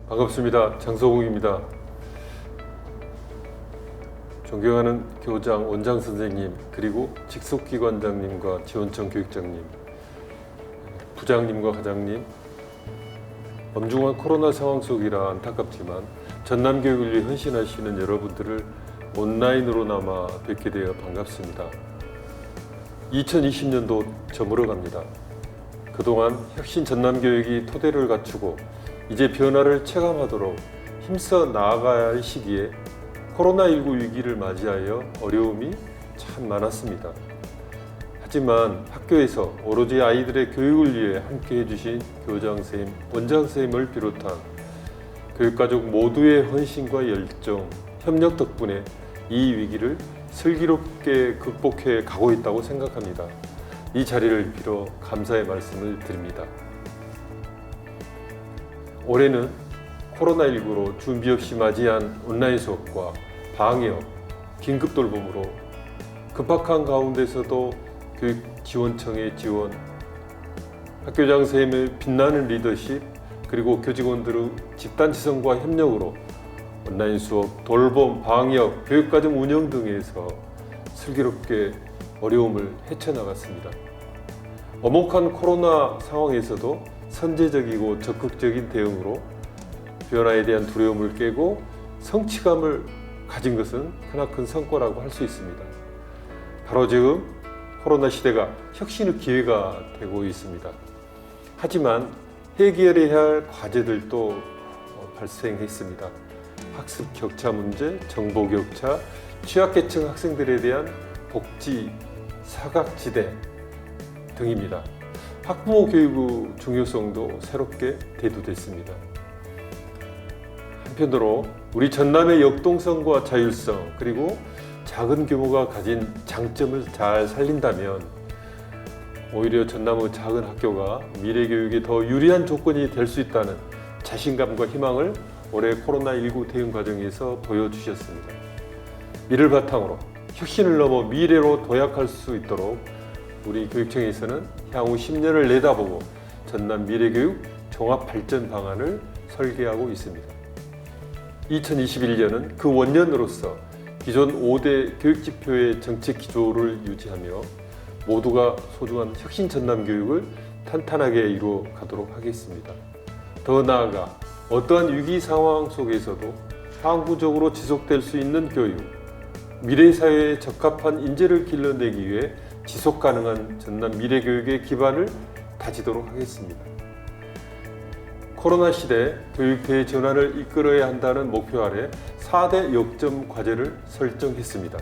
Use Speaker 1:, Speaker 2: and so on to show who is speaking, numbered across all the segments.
Speaker 1: 반갑습니다. 장소국입니다. 존경하는 교장, 원장 선생님, 그리고 직속기관장님과 지원청 교육장님, 부장님과 과장님, 엄중한 코로나 상황 속이라 안타깝지만 전남교육을 위해 헌신하시는 여러분들을 온라인으로나마 뵙게 되어 반갑습니다. 2020년도 저물어 갑니다. 그동안 혁신 전남교육이 토대를 갖추고 이제 변화를 체감하도록 힘써 나아가야 할 시기에 코로나19 위기를 맞이하여 어려움이 참 많았습니다. 하지만 학교에서 오로지 아이들의 교육을 위해 함께 해주신 교장선생님, 원장선생님을 비롯한 교육가족 모두의 헌신과 열정, 협력 덕분에 이 위기를 슬기롭게 극복해 가고 있다고 생각합니다. 이 자리를 빌어 감사의 말씀을 드립니다. 올해는 코로나19로 준비 없이 맞이한 온라인 수업과 방역, 긴급 돌봄으로 급박한 가운데서도 교육지원청의 지원, 학교장 선생님의 빛나는 리더십, 그리고 교직원들의 집단지성과 협력으로 온라인 수업, 돌봄, 방역, 교육과정 운영 등에서 슬기롭게 어려움을 헤쳐나갔습니다. 엄혹한 코로나 상황에서도 선제적이고 적극적인 대응으로 변화에 대한 두려움을 깨고 성취감을 가진 것은 크나큰 성과라고 할 수 있습니다. 바로 지금 코로나 시대가 혁신의 기회가 되고 있습니다. 하지만 해결해야 할 과제들도 발생했습니다. 학습 격차 문제, 정보 격차, 취약계층 학생들에 대한 복지 사각지대 등입니다. 학부모 교육의 중요성도 새롭게 대두됐습니다. 한편으로 우리 전남의 역동성과 자율성, 그리고 작은 규모가 가진 장점을 잘 살린다면 오히려 전남의 작은 학교가 미래 교육에 더 유리한 조건이 될 수 있다는 자신감과 희망을 올해 코로나19 대응 과정에서 보여주셨습니다. 이를 바탕으로 혁신을 넘어 미래로 도약할 수 있도록 우리 교육청에서는 향후 10년을 내다보고 전남 미래교육 종합발전 방안을 설계하고 있습니다. 2021년은 그 원년으로서 기존 5대 교육지표의 정책 기조를 유지하며 모두가 소중한 혁신 전남 교육을 탄탄하게 이루어 가도록 하겠습니다. 더 나아가 어떠한 위기 상황 속에서도 항구적으로 지속될 수 있는 교육, 미래 사회에 적합한 인재를 길러내기 위해 지속 가능한 전남 미래 교육의 기반을 다지도록 하겠습니다. 코로나 시대 교육 대전환을 이끌어야 한다는 목표 아래 4대 역점 과제를 설정했습니다.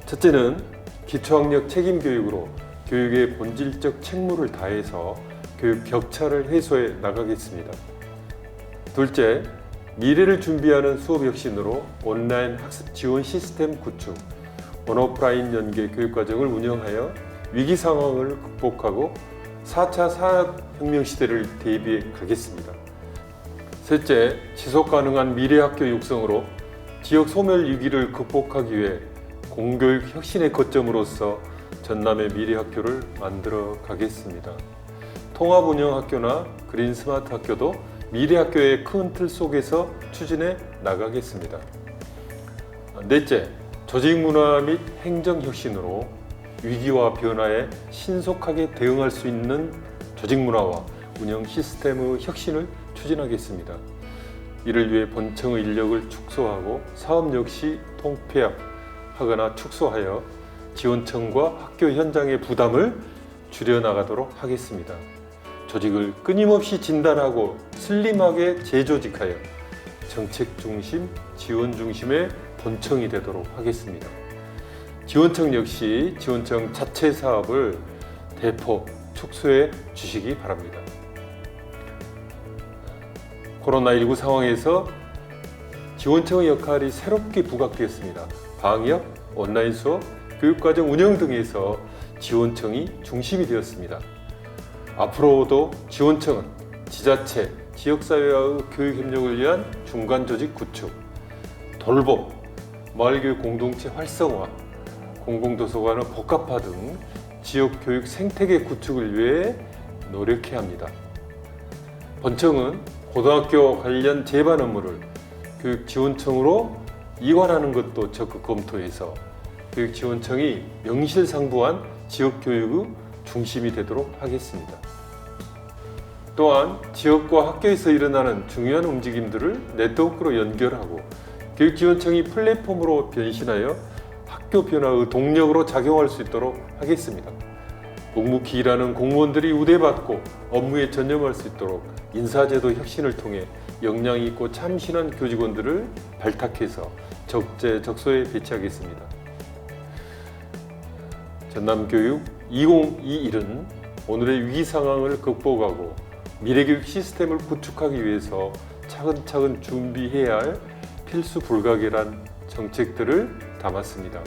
Speaker 1: 첫째는 기초학력 책임 교육으로 교육의 본질적 책무를 다해서 교육 격차를 해소해 나가겠습니다. 둘째, 미래를 준비하는 수업 혁신으로 온라인 학습 지원 시스템 구축, 온오프라인 연계 교육과정을 운영하여 위기 상황을 극복하고 4차 산업혁명 시대를 대비해 가겠습니다. 셋째, 지속가능한 미래학교 육성으로 지역 소멸 위기를 극복하기 위해 공교육 혁신의 거점으로서 전남의 미래학교를 만들어 가겠습니다. 통합운영학교나 그린스마트 학교도 미래학교의 큰 틀 속에서 추진해 나가겠습니다. 넷째, 조직문화 및 행정혁신으로 위기와 변화에 신속하게 대응할 수 있는 조직문화와 운영 시스템의 혁신을 추진하겠습니다. 이를 위해 본청의 인력을 축소하고 사업 역시 통폐합하거나 축소하여 지원청과 학교 현장의 부담을 줄여나가도록 하겠습니다. 조직을 끊임없이 진단하고 슬림하게 재조직하여 정책 중심, 지원 중심의 본청이 되도록 하겠습니다. 지원청 역시 지원청 자체 사업을 대폭 축소해 주시기 바랍니다. 코로나19 상황에서 지원청의 역할이 새롭게 부각되었습니다. 방역, 온라인 수업, 교육과정 운영 등에서 지원청이 중심이 되었습니다. 앞으로도 지원청은 지자체, 지역사회와의 교육협력을 위한 중간조직 구축, 돌봄, 마을교육 공동체 활성화, 공공도서관의 복합화 등 지역교육 생태계 구축을 위해 노력해야 합니다. 본청은 고등학교 관련 제반 업무를 교육지원청으로 이관하는 것도 적극 검토해서 교육지원청이 명실상부한 지역교육의 중심이 되도록 하겠습니다. 또한 지역과 학교에서 일어나는 중요한 움직임들을 네트워크로 연결하고 교육지원청이 플랫폼으로 변신하여 학교 변화의 동력으로 작용할 수 있도록 하겠습니다. 묵묵히 일하는 공무원들이 우대받고 업무에 전념할 수 있도록 인사제도 혁신을 통해 역량 있고 참신한 교직원들을 발탁해서 적재적소에 배치하겠습니다. 전남교육 2021은 오늘의 위기 상황을 극복하고 미래교육 시스템을 구축하기 위해서 차근차근 준비해야 할 필수 불가결한 정책들을 담았습니다.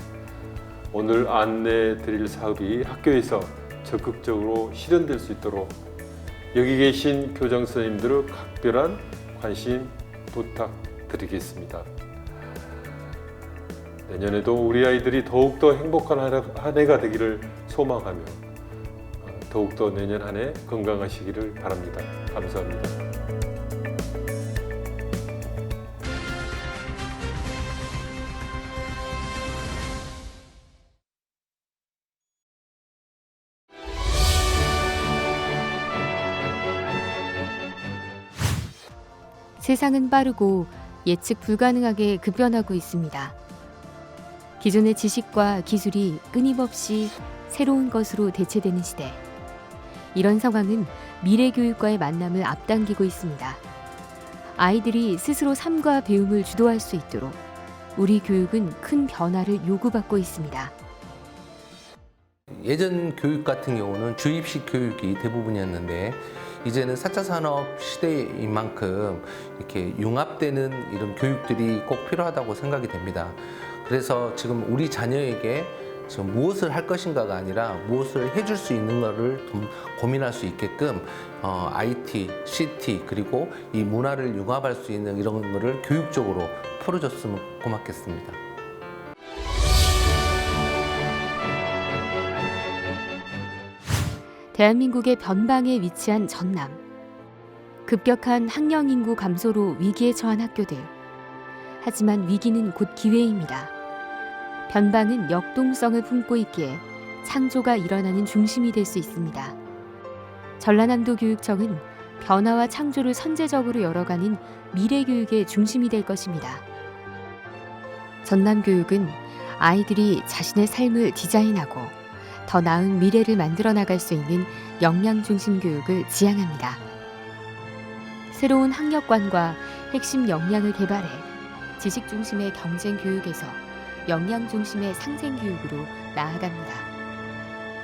Speaker 1: 오늘 안내해 드릴 사업이 학교에서 적극적으로 실현될 수 있도록 여기 계신 교장 선생님들의 각별한 관심 부탁드리겠습니다. 내년에도 우리 아이들이 더욱더 행복한 한 해가 되기를 소망하며 더욱더 내년 한 해 건강하시기를 바랍니다. 감사합니다.
Speaker 2: 세상은 빠르고 예측 불가능하게 급변하고 있습니다. 기존의 지식과 기술이 끊임없이 새로운 것으로 대체되는 시대. 이런 상황은 미래교육과의 만남을 앞당기고 있습니다. 아이들이 스스로 삶과 배움을 주도할 수 있도록 우리 교육은 큰 변화를 요구받고 있습니다.
Speaker 3: 예전 교육 같은 경우는 주입식 교육이 대부분이었는데 이제는 4차 산업 시대인 만큼 이렇게 융합되는 이런 교육들이 꼭 필요하다고 생각이 됩니다. 그래서 지금 우리 자녀에게 지금 무엇을 할 것인가가 아니라 무엇을 해줄 수 있는 것을 좀 고민할 수 있게끔 IT, CT 그리고 이 문화를 융합할 수 있는 이런 거를 교육적으로 풀어줬으면 고맙겠습니다.
Speaker 2: 대한민국의 변방에 위치한 전남. 급격한 학령 인구 감소로 위기에 처한 학교들. 하지만 위기는 곧 기회입니다. 변방은 역동성을 품고 있기에 창조가 일어나는 중심이 될 수 있습니다. 전라남도 교육청은 변화와 창조를 선제적으로 열어가는 미래교육의 중심이 될 것입니다. 전남교육은 아이들이 자신의 삶을 디자인하고 더 나은 미래를 만들어 나갈 수 있는 역량 중심 교육을 지향합니다. 새로운 학력관과 핵심 역량을 개발해 지식 중심의 경쟁 교육에서 역량 중심의 상생 교육으로 나아갑니다.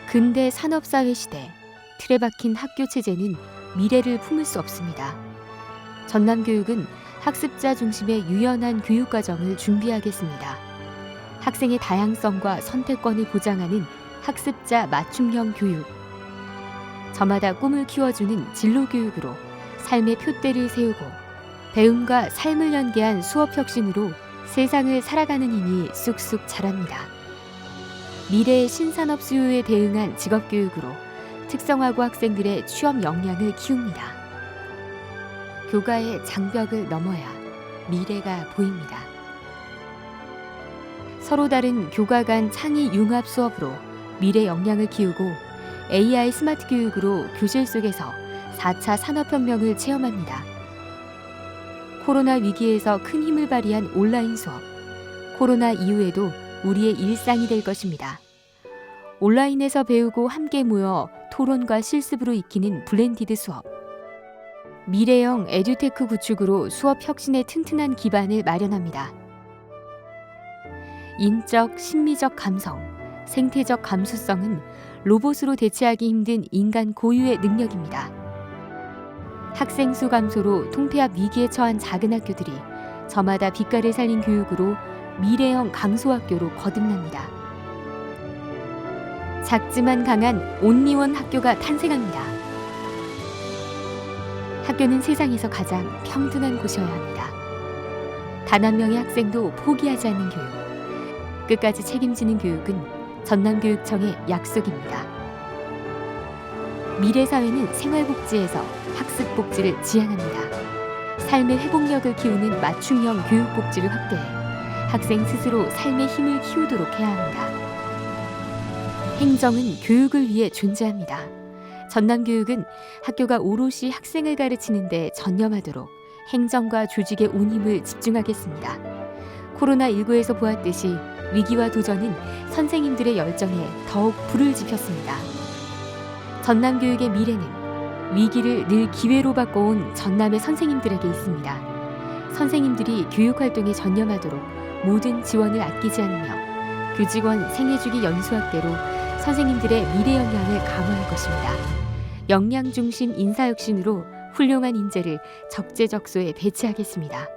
Speaker 2: 근대 산업사회 시대, 틀에 박힌 학교 체제는 미래를 품을 수 없습니다. 전남교육은 학습자 중심의 유연한 교육과정을 준비하겠습니다. 학생의 다양성과 선택권을 보장하는 학습자 맞춤형 교육. 저마다 꿈을 키워주는 진로교육으로 삶의 표대를 세우고 배움과 삶을 연계한 수업혁신으로 세상을 살아가는 힘이 쑥쑥 자랍니다. 미래의 신산업 수요에 대응한 직업교육으로 특성화고 학생들의 취업 역량을 키웁니다. 교과의 장벽을 넘어야 미래가 보입니다. 서로 다른 교과 간 창의 융합 수업으로 미래 역량을 키우고 AI 스마트 교육으로 교실 속에서 4차 산업혁명을 체험합니다. 코로나 위기에서 큰 힘을 발휘한 온라인 수업. 코로나 이후에도 우리의 일상이 될 것입니다. 온라인에서 배우고 함께 모여 토론과 실습으로 익히는 블렌디드 수업. 미래형 에듀테크 구축으로 수업 혁신의 튼튼한 기반을 마련합니다. 인적, 심미적 감성, 생태적 감수성은 로봇으로 대체하기 힘든 인간 고유의 능력입니다. 학생 수 감소로 통폐합 위기에 처한 작은 학교들이 저마다 빛깔을 살린 교육으로 미래형 강소학교로 거듭납니다. 작지만 강한 온리원 학교가 탄생합니다. 학교는 세상에서 가장 평등한 곳이어야 합니다. 단 한 명의 학생도 포기하지 않는 교육. 끝까지 책임지는 교육은 전남교육청의 약속입니다. 미래사회는 생활복지에서 학습복지를 지향합니다. 삶의 회복력을 키우는 맞춤형 교육복지를 확대해 학생 스스로 삶의 힘을 키우도록 해야 합니다. 행정은 교육을 위해 존재합니다. 전남교육은 학교가 오롯이 학생을 가르치는 데 전념하도록 행정과 조직의 운임을 집중하겠습니다. 코로나19에서 보았듯이 위기와 도전은 선생님들의 열정에 더욱 불을 지폈습니다. 전남교육의 미래는 위기를 늘 기회로 바꿔온 전남의 선생님들에게 있습니다. 선생님들이 교육활동에 전념하도록 모든 지원을 아끼지 않으며 교직원 생애주기 연수 확대로 선생님들의 미래 역량을 강화할 것입니다. 역량 중심 인사혁신으로 훌륭한 인재를 적재적소에 배치하겠습니다.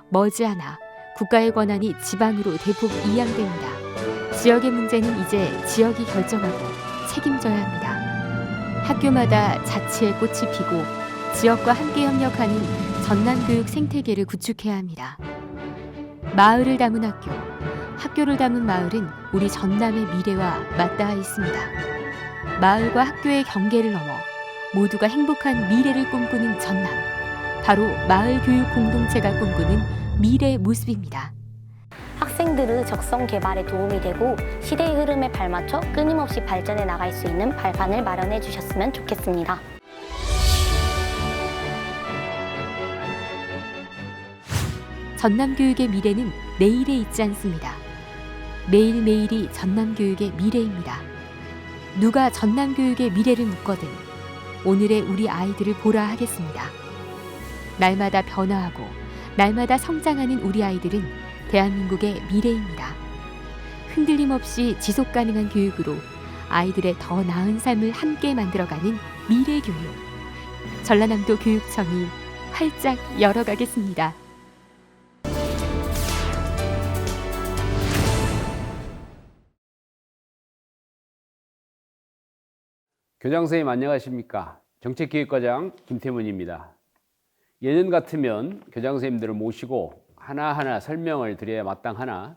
Speaker 2: 머지않아 국가의 권한이 지방으로 대폭 이양됩니다. 지역의 문제는 이제 지역이 결정하고 책임져야 합니다. 학교마다 자치의 꽃이 피고 지역과 함께 협력하는 전남교육 생태계를 구축해야 합니다. 마을을 담은 학교, 학교를 담은 마을은 우리 전남의 미래와 맞닿아 있습니다. 마을과 학교의 경계를 넘어 모두가 행복한 미래를 꿈꾸는 전남. 바로 마을 교육 공동체가 꿈꾸는 미래의 모습입니다.
Speaker 4: 학생들의 적성 개발에 도움이 되고 시대의 흐름에 발맞춰 끊임없이 발전해 나갈 수 있는 발판을 마련해 주셨으면 좋겠습니다.
Speaker 2: 전남교육의 미래는 내일에 있지 않습니다. 매일매일이 전남교육의 미래입니다. 누가 전남교육의 미래를 묻거든 오늘의 우리 아이들을 보라 하겠습니다. 날마다 변화하고 날마다 성장하는 우리 아이들은 대한민국의 미래입니다. 흔들림 없이 지속 가능한 교육으로 아이들의 더 나은 삶을 함께 만들어가는 미래 교육. 전라남도 교육청이 활짝 열어가겠습니다.
Speaker 5: 교장선생님 안녕하십니까? 정책기획과장 김태문입니다. 예년 같으면 교장선생님들을 모시고 하나하나 설명을 드려야 마땅하나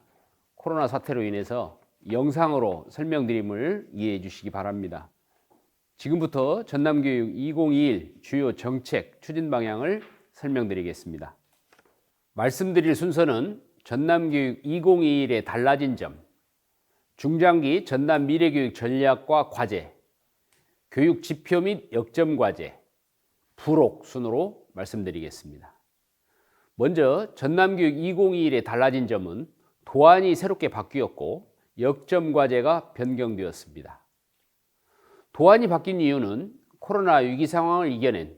Speaker 5: 코로나 사태로 인해서 영상으로 설명드림을 이해해 주시기 바랍니다. 지금부터 전남교육 2021 주요 정책 추진 방향을 설명드리겠습니다. 말씀드릴 순서는 전남교육 2021의 달라진 점, 중장기 전남 미래교육 전략과 과제, 교육 지표 및 역점 과제, 부록 순으로 말씀드리겠습니다. 먼저 전남교육 2021의 달라진 점은 도안이 새롭게 바뀌었고 역점 과제가 변경되었습니다. 도안이 바뀐 이유는 코로나 위기 상황을 이겨낸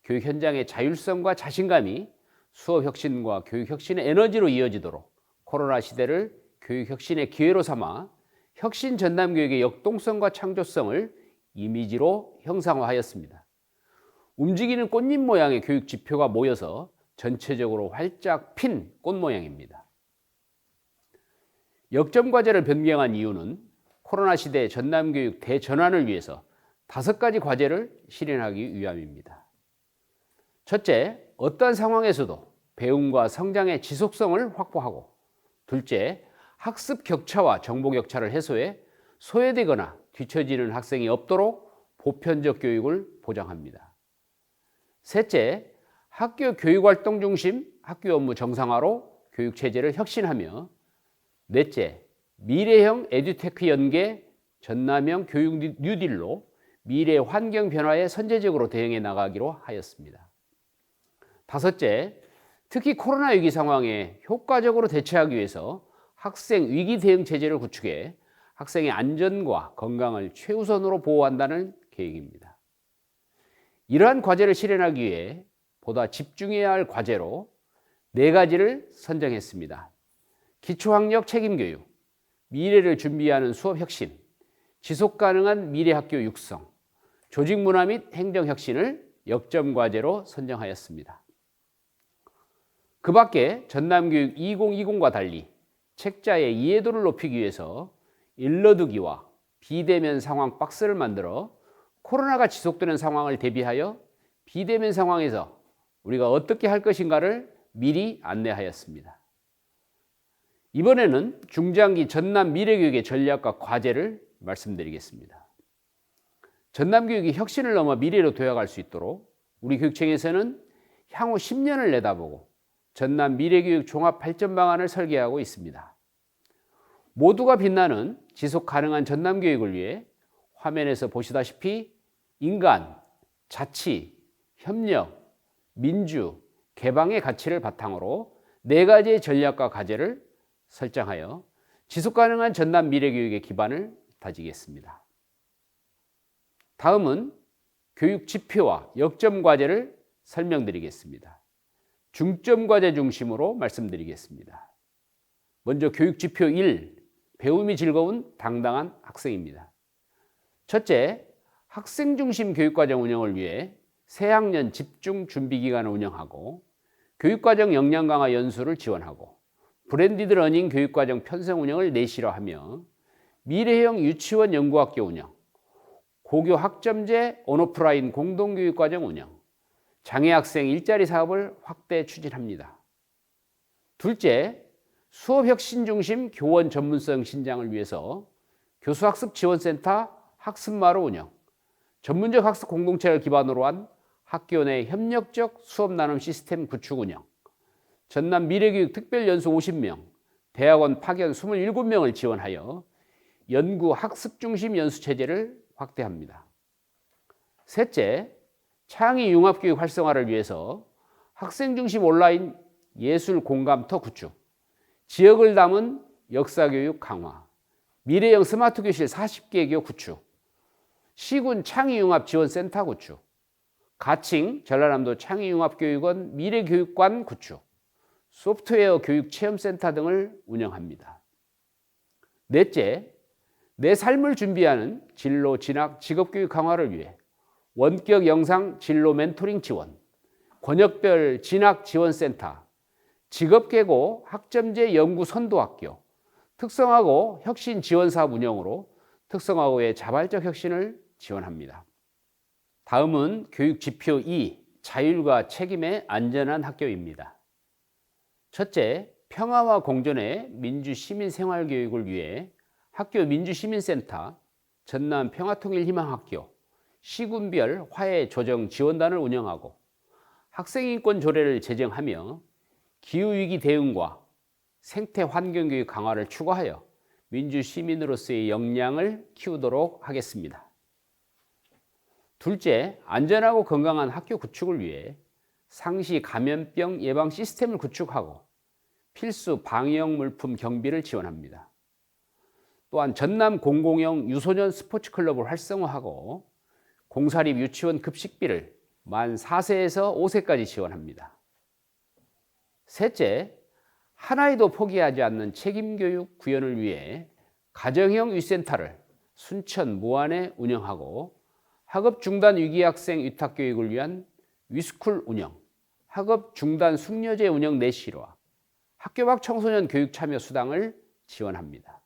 Speaker 5: 교육 현장의 자율성과 자신감이 수업 혁신과 교육 혁신의 에너지로 이어지도록 코로나 시대를 교육 혁신의 기회로 삼아 혁신 전남교육의 역동성과 창조성을 이미지로 형상화하였습니다. 움직이는 꽃잎 모양의 교육 지표가 모여서 전체적으로 활짝 핀 꽃 모양입니다. 역점 과제를 변경한 이유는 코로나 시대 전남교육 대전환을 위해서 5가지 과제를 실현하기 위함입니다. 첫째, 어떠한 상황에서도 배움과 성장의 지속성을 확보하고, 둘째, 학습 격차와 정보 격차를 해소해 소외되거나 뒤처지는 학생이 없도록 보편적 교육을 보장합니다. 셋째, 학교 교육활동 중심 학교 업무 정상화로 교육체제를 혁신하며, 넷째, 미래형 에듀테크 연계 전남형 교육 뉴딜로 미래 환경 변화에 선제적으로 대응해 나가기로 하였습니다. 다섯째, 특히 코로나 위기 상황에 효과적으로 대처하기 위해서 학생 위기 대응 체제를 구축해 학생의 안전과 건강을 최우선으로 보호한다는 계획입니다. 이러한 과제를 실현하기 위해 보다 집중해야 할 과제로 4가지를 선정했습니다. 기초학력 책임교육, 미래를 준비하는 수업 혁신, 지속가능한 미래학교 육성, 조직문화 및 행정혁신을 역점 과제로 선정하였습니다. 그 밖에 전남교육 2020과 달리 책자의 이해도를 높이기 위해서 일러두기와 비대면 상황 박스를 만들어 코로나가 지속되는 상황을 대비하여 비대면 상황에서 우리가 어떻게 할 것인가를 미리 안내하였습니다. 이번에는 중장기 전남 미래교육의 전략과 과제를 말씀드리겠습니다. 전남교육이 혁신을 넘어 미래로 되어갈 수 있도록 우리 교육청에서는 향후 10년을 내다보고 전남 미래교육 종합 발전 방안을 설계하고 있습니다. 모두가 빛나는 지속 가능한 전남 교육을 위해 화면에서 보시다시피 인간, 자치, 협력, 민주, 개방의 가치를 바탕으로 4가지의 전략과 과제를 설정하여 지속 가능한 전남 미래교육의 기반을 다지겠습니다. 다음은 교육 지표와 역점 과제를 설명드리겠습니다. 중점 과제 중심으로 말씀드리겠습니다. 먼저 교육 지표 1, 배움이 즐거운 당당한 학생입니다. 첫째, 학생 중심 교육과정 운영을 위해 새학년 집중 준비 기간을 운영하고 교육과정 역량 강화 연수를 지원하고 브랜디드 러닝 교육과정 편성 운영을 내실화하며 미래형 유치원 연구학교 운영, 고교 학점제 온오프라인 공동교육과정 운영, 장애학생 일자리 사업을 확대 추진합니다. 둘째, 수업혁신 중심 교원 전문성 신장을 위해서 교수학습 지원센터 학습마루 운영, 전문적 학습 공동체를 기반으로 한 학교 내 협력적 수업 나눔 시스템 구축 운영, 전남 미래교육 특별연수 50명, 대학원 파견 27명을 지원하여 연구 학습 중심 연수 체제를 확대합니다. 셋째, 창의 융합교육 활성화를 위해서 학생 중심 온라인 예술 공감터 구축, 지역을 담은 역사교육 강화, 미래형 스마트 교실 40개교 구축, 시군 창의융합지원센터 구축, 가칭 전라남도 창의융합교육원 미래교육관 구축, 소프트웨어 교육체험센터 등을 운영합니다. 넷째, 내 삶을 준비하는 진로 진학 직업교육 강화를 위해 원격 영상 진로 멘토링 지원, 권역별 진학 지원센터, 직업계고 학점제 연구 선도학교, 특성화고 혁신 지원사업 운영으로 특성화고의 자발적 혁신을 지원합니다. 다음은 교육 지표 2, 자율과 책임의 안전한 학교입니다. 첫째, 평화와 공존의 민주 시민 생활 교육을 위해 학교 민주시민센터, 전남 평화통일희망학교, 시군별 화해 조정 지원단을 운영하고 학생인권 조례를 제정하며 기후위기 대응과 생태 환경교육 강화를 추가하여 민주시민으로서의 역량을 키우도록 하겠습니다. 둘째, 안전하고 건강한 학교 구축을 위해 상시 감염병 예방 시스템을 구축하고 필수 방역 물품 경비를 지원합니다. 또한 전남 공공형 유소년 스포츠 클럽을 활성화하고 공사립 유치원 급식비를 만 4세에서 5세까지 지원합니다. 셋째, 하나에도 포기하지 않는 책임교육 구현을 위해 가정형 위센터를 순천 무안에 운영하고 학업 중단 위기 학생 위탁 교육을 위한 위스쿨 운영, 학업 중단 숙려제 운영 내실화, 학교 밖 청소년 교육 참여 수당을 지원합니다.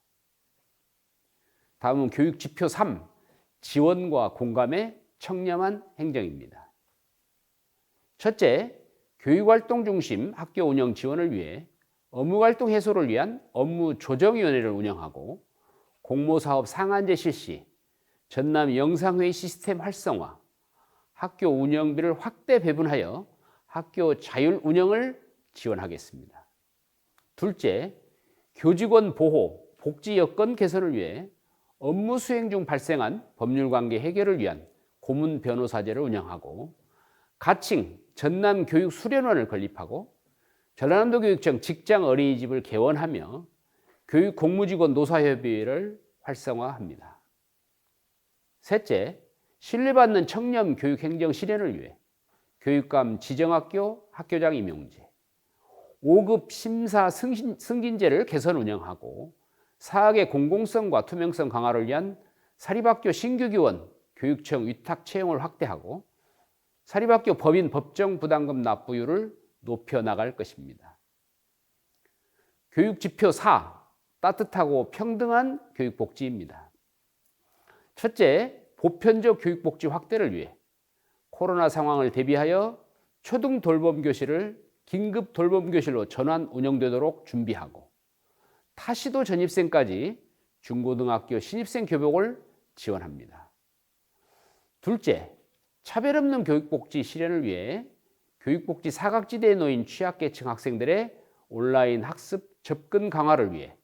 Speaker 5: 다음은 교육 지표 3, 지원과 공감의 청렴한 행정입니다. 첫째, 교육활동 중심 학교 운영 지원을 위해 업무활동 해소를 위한 업무조정위원회를 운영하고 공모사업 상한제 실시, 전남 영상회의 시스템 활성화, 학교 운영비를 확대 배분하여 학교 자율 운영을 지원하겠습니다. 둘째, 교직원 보호, 복지 여건 개선을 위해 업무 수행 중 발생한 법률관계 해결을 위한 고문 변호사제를 운영하고 가칭 전남 교육 수련원을 건립하고 전라남도 교육청 직장 어린이집을 개원하며 교육 공무직원 노사협의회를 활성화합니다. 셋째, 신뢰받는 청렴 교육 행정 실현을 위해 교육감 지정학교 학교장 임용제, 5급 심사 승진제를 개선 운영하고 사학의 공공성과 투명성 강화를 위한 사립학교 신규 교원 교육청 위탁 채용을 확대하고 사립학교 법인 법정 부담금 납부율을 높여 나갈 것입니다. 교육 지표 4, 따뜻하고 평등한 교육복지입니다. 첫째, 보편적 교육복지 확대를 위해 코로나 상황을 대비하여 초등 돌봄교실을 긴급 돌봄교실로 전환 운영되도록 준비하고 타시도 전입생까지 중고등학교 신입생 교복을 지원합니다. 둘째, 차별 없는 교육복지 실현을 위해 교육복지 사각지대에 놓인 취약계층 학생들의 온라인 학습 접근 강화를 위해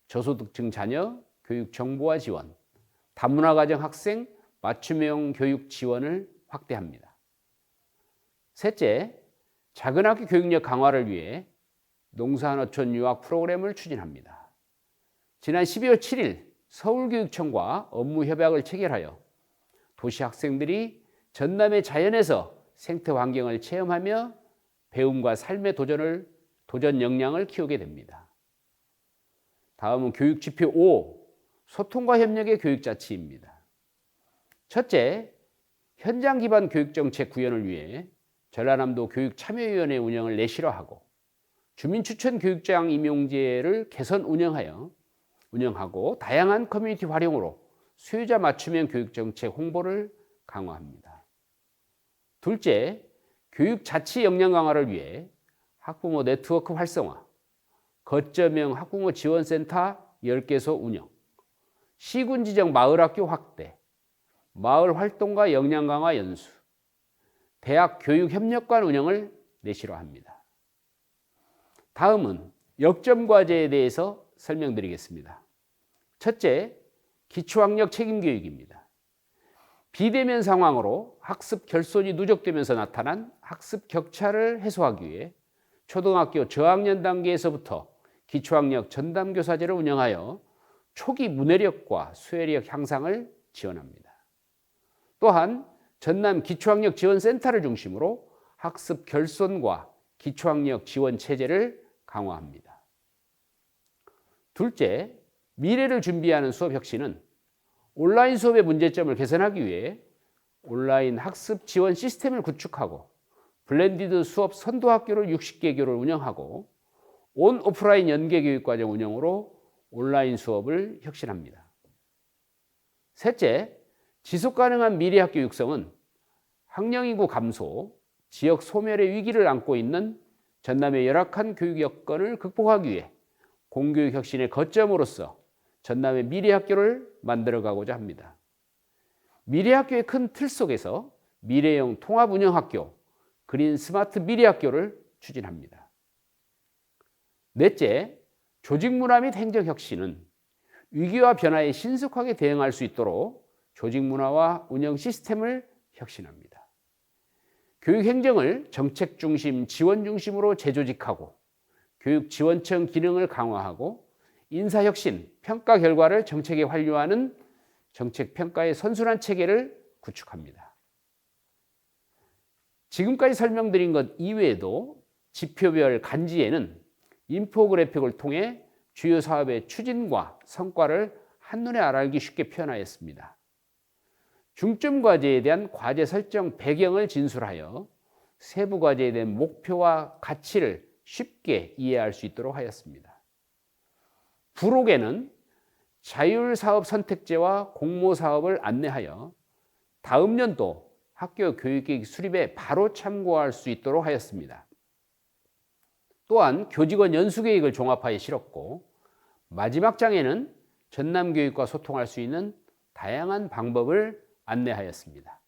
Speaker 5: 저소득층 자녀 교육 정보화 지원, 다문화가정 학생 맞춤형 교육 지원을 확대합니다. 셋째, 작은 학교 교육력 강화를 위해 농사노촌 유학 프로그램을 추진합니다. 지난 12월 7일 서울교육청과 업무 협약을 체결하여 도시 학생들이 전남의 자연에서 생태 환경을 체험하며 배움과 삶의 도전 역량을 키우게 됩니다. 다음은 교육지표 5, 소통과 협력의 교육자치입니다. 첫째, 현장 기반 교육정책 구현을 위해 전라남도 교육참여위원회 운영을 내실화하고 주민추천 교육장 임용제를 개선 운영하고 다양한 커뮤니티 활용으로 수요자 맞춤형 교육정책 홍보를 강화합니다. 둘째, 교육자치 역량 강화를 위해 학부모 네트워크 활성화, 거점형 학부모 지원센터 10개소 운영, 시군 지정 마을학교 확대, 마을 활동과 역량 강화 연수, 대학 교육협력관 운영을 내실화합니다. 다음은 역점과제에 대해서 설명드리겠습니다. 첫째, 기초학력 책임교육입니다. 비대면 상황으로 학습 결손이 누적되면서 나타난 학습 격차를 해소하기 위해 초등학교 저학년 단계에서부터 기초학력 전담교사제를 운영하여 초기 문해력과 수해력 향상을 지원합니다. 또한 전남 기초학력 지원센터를 중심으로 학습 결손과 기초학력 지원 체제를 강화합니다. 둘째, 미래를 준비하는 수업 혁신은 온라인 수업의 문제점을 개선하기 위해 온라인 학습 지원 시스템을 구축하고 블렌디드 수업 선도학교를 60개교를 운영하고 온 오프라인 연계교육과정 운영으로 온라인 수업을 혁신합니다. 셋째, 지속가능한 미래학교 육성은 학령인구 감소, 지역 소멸의 위기를 안고 있는 전남의 열악한 교육 여건을 극복하기 위해 공교육 혁신의 거점으로서 전남의 미래학교를 만들어가고자 합니다. 미래학교의 큰 틀 속에서 미래형 통합운영학교, 그린 스마트 미래학교를 추진합니다. 넷째, 조직문화 및 행정혁신은 위기와 변화에 신속하게 대응할 수 있도록 조직문화와 운영 시스템을 혁신합니다. 교육행정을 정책 중심, 지원 중심으로 재조직하고 교육지원청 기능을 강화하고 인사혁신, 평가 결과를 정책에 환류하는 정책평가의 선순환 체계를 구축합니다. 지금까지 설명드린 것 이외에도 지표별 간지에는 인포그래픽을 통해 주요 사업의 추진과 성과를 한눈에 알기 쉽게 표현하였습니다. 중점 과제에 대한 과제 설정 배경을 진술하여 세부 과제에 대한 목표와 가치를 쉽게 이해할 수 있도록 하였습니다. 부록에는 자율사업 선택제와 공모사업을 안내하여 다음 연도 학교 교육계획 수립에 바로 참고할 수 있도록 하였습니다. 또한 교직원 연수계획을 종합하여 실었고 마지막 장에는 전남교육과 소통할 수 있는 다양한 방법을 안내하였습니다.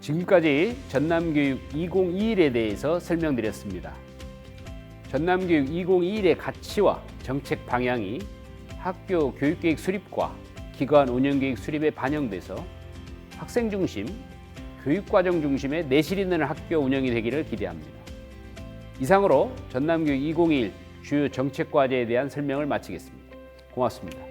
Speaker 5: 지금까지 전남교육 2021에 대해서 설명드렸습니다. 전남교육 2021의 가치와 정책 방향이 학교 교육계획 수립과 기관 운영계획 수립에 반영돼서 학생 중심, 교육과정 중심의 내실 있는 학교 운영이 되기를 기대합니다. 이상으로 전남교육 2021 주요 정책과제에 대한 설명을 마치겠습니다. 고맙습니다.